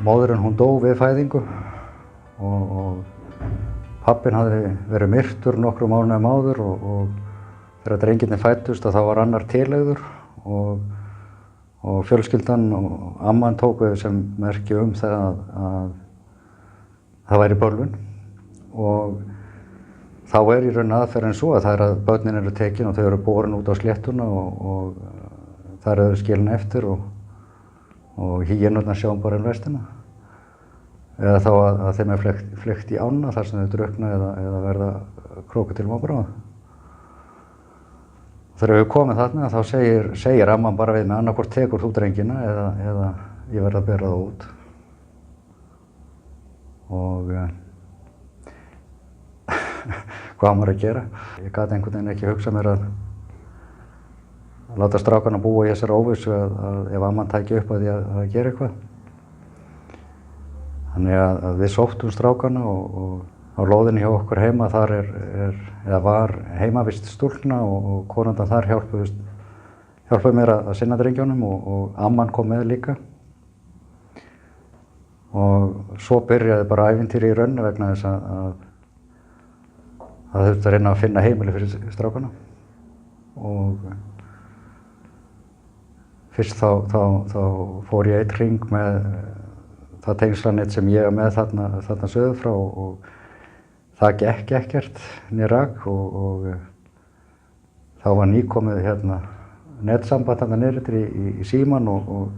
móðirin hún dó við fæðingu og pappinn hafði verið myrtur nokkrum mánuðum áður og þegar drengirnir fæddust þá var annar tileigður og fjölskyldan og amman tók við sem merki það að það væri bölvun og þá í raun aðferðin svo að það að börnin eru tekin og þau eru borin út á sléttuna og þar eru skilin eftir og hýenurnar sjá bara restina. Eða þá að þeim fleygt í ána þar sem þau drukkna eða verða krókódílum á bráð. Þegar við komum þarna þá segir amman bara við mig annaðhvort tekur þú drengina eða ég verð að bera það út. Og hvað maður að gera? Ég gat einhvern veginn ekki hugsað mér að láta strákarna búa í þessari óvissu að ef amman tæki upp að því að gera eitthvað. Þannig að við sóttum strákarna og á lóðinni hjá okkur heima þar var heimavist stúlkna og konundan þar hjálpuðu mér að sinna drengjunum og amman kom með líka. Og svo byrjaði bara ævintýri í raunni vegna þess að það þurfti að reyna að finna heimili fyrir strákarna. Og fyrst þá fór ég einn hring með það tengslanett sem ég með þarna söður frá og það gekk ekkert né rak og þá var nýkomið netsamband þarna niður í síman og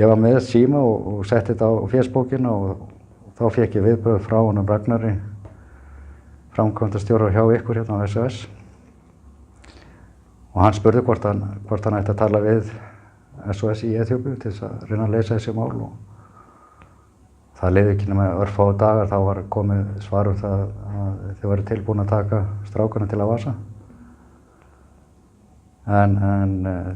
ég var með síma og setti þetta á fésbókina og þá fékk ég viðbrögð frá honum Ragnari, framkvæmdastjóra hjá ykkur á SOS og hann spurði hvort hann ætti að tala við SOS í Eþíópíu til þess að reyna að leysa þessi mál og það leið ekki nema örfáu dagar þá var komið svar það að þau væru tilbúin að taka strákana til Awasa. En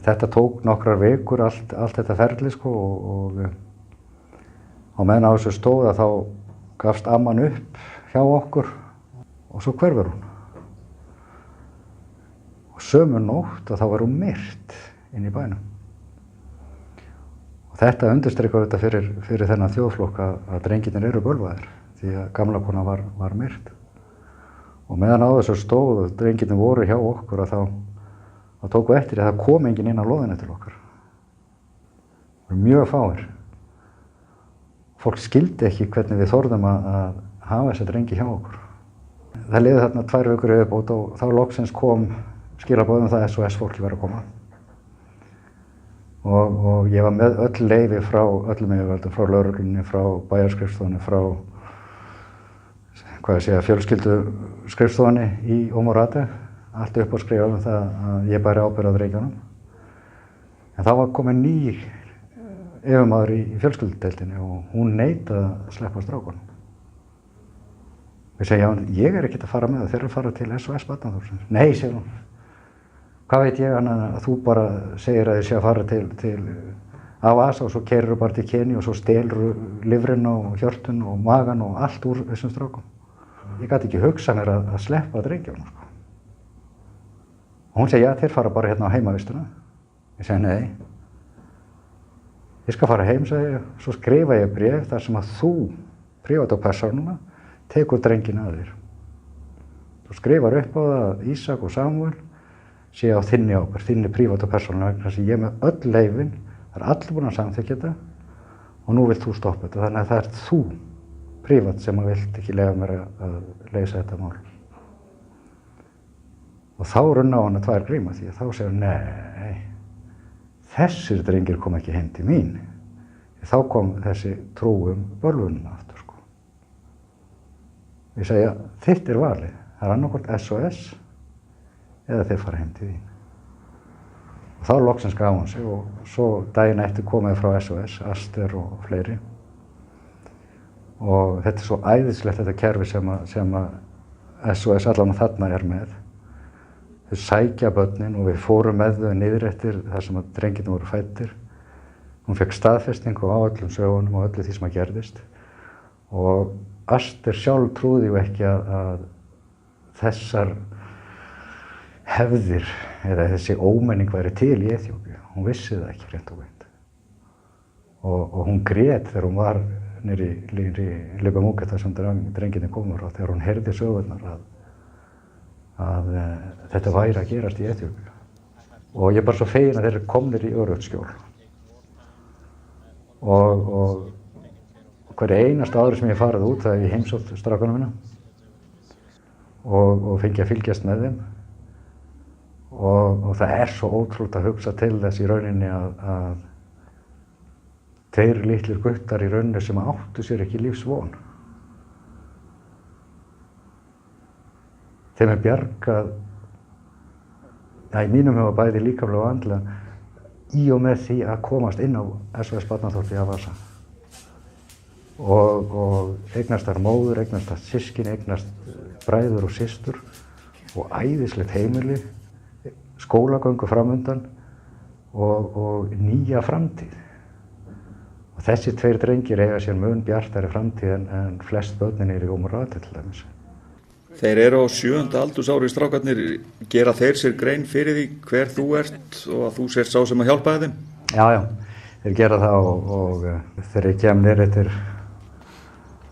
þetta tók nokkrar vikur allt þetta ferli og á meðan á þessu stóð að þá gafst amman upp hjá okkur og svo hverfur hún. Og sömu nótt og þá var hún myrt inn í bænum. Og þetta undirstrikar þetta fyrir þennan þjóðflokk að drengirnir eru bölvaðir því að gamla kona var myrt. Og meðan á þessu stóð og drengirnir voru hjá okkur að þá tóku eftir að það kom enginn inn á lóðina til okkar. Það voru mjög fáir. Fólk skildi ekki hvernig við þorðum að hafa þessa drengi hjá okkur. Það liði þarna 2 vikur í viðbót og þá loksins kom skilaboð það að SOS fólki var að koma. Og ég var með öll leyfi frá öllum yfirvöldum, frá lögreglunni, frá bæjarskrifstofunni, frá fjölskylduskrifstofunni í Omorate. Allt upp á skrifa það að ég bæri ábyrgð á drengjunum. En þá var komin ný yfirmaður í fjölskyldudeildinni og hún neitaði að sleppa strákunum. Við segjum, ég ekkert að fara með það, þeir eru að fara til SOS Barnaþórsins. Nei, segir hún. Hvað veit ég að þú bara segir að þið sé að fara til Awasa og svo keyrirðu bara til Kenía og svo stelurðu lifrin og hjörtun og magan og allt úr þessum strákum. Ég gat ekki hugsað mér að sleppa drengjunum. Og hún segi, já, þeir fara bara á heimavistuna. Ég segi, nei. Ég skal fara heim, segi ég. Svo skrifa ég bréf þar sem að þú, prívat og persónuna, tekur drengina að þér. Þú skrifar upp á það að Ísak og Samúel sé á þinni ábyrgð, þinni prívat og persónulega vegna þess að ég með öll leyfin, það er allir búin að samþykkja þetta og nú vilt þú stoppa þetta. Þannig að það er þú, prívat, sem að vilt ekki leyfa mér að leysa þetta mál. Og þá runna á hana 2 gríma því að þá segir nei, þessir drengir kom ekki heim til mín. Þá kom þessi trú bölvunina aftur. Ég segja, þitt valið, það er annaðhvort SOS eða þeir fara heim til þín. Og þá loksins gaf hún sig og svo daginn eftir komið frá SOS, Aster og fleiri. Og þetta er svo æðislegt þetta kerfi sem að SOS allan þarna er með. Þau sækja börnin og við fórum með þau niður eftir þar sem að drengirnir voru fæddir. Hún fekk staðfestingu á öllum sögunum og öllu því sem að gerðist. Og Aster sjálf trúði ju ekki að þessar hefðir eða þessi ómenning væri til í Eþíópíu. Hún vissi það ekki hreint og beint. og hún grét þegar hún var niðri í Libamúket þar sem drengirnir komu frá, þegar hún heyrði sögurnar að þetta væri að gerast í Eþíópíu. Og ég er bara svo feginn að þeir eru komnir í öruggt skjól. Og hverju einasta ári sem ég farið út, það ég heimsótt strákana mína og fengi að fylgjast með þeim. Og það er svo ótrúlegt að hugsa til þess í rauninni að tveir litlir guttar í rauninni sem áttu sér ekki lífsvon. Þeim er bjargað, í mínum huga bæði líkamlega og andlega, í og með því að komast inn á SOS Barnaþorpið í Avasa. Og eignast þar móður, eignast þar systkin, eignast bræður og systur og æðislegt heimili, skólagöngu framundan og nýja framtíð. Og þessi tveir drengir eiga sér mun bjartari framtíð en flest börnin eru í Umurate til dæmis. Þeir eru á 7. aldursári strákarnir, gera þeir sér grein fyrir því hver þú ert og að þú sért sá sem að hjálpa þeim? Já, þeir gera það og þegar ég kem niður eftir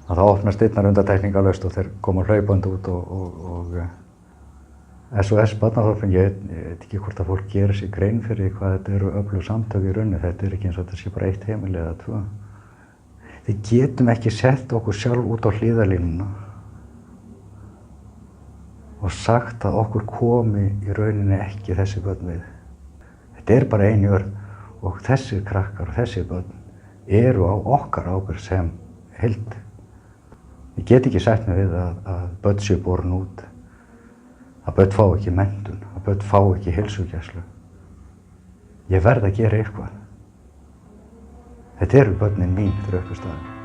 að það opnast einnar undantekningarlaust og þeir koma hlaupandi út og SOS Barnaþorpin, ég veit ekki hvort að fólk gerir sér grein fyrir hvað þetta eru öflug samtök í rauninni, þetta er ekki eins og þetta sé bara eitt heimili eða tvö. Við getum ekki sett okkur sjálf út á hliðarlínuna og sagt að okkur komi í rauninni ekki þessi börn við. Þetta er bara ein jörð og þessir krakkar og þessir börn eru á okkar ábyrgð sem heild. Ég get ekki sagt mig við að börn séu borin út, að börn fá ekki menntun, að börn fá ekki heilsugæslu. Ég verð að gera eitthvað. Þetta eru börnin mín fyrir uppi staðinn.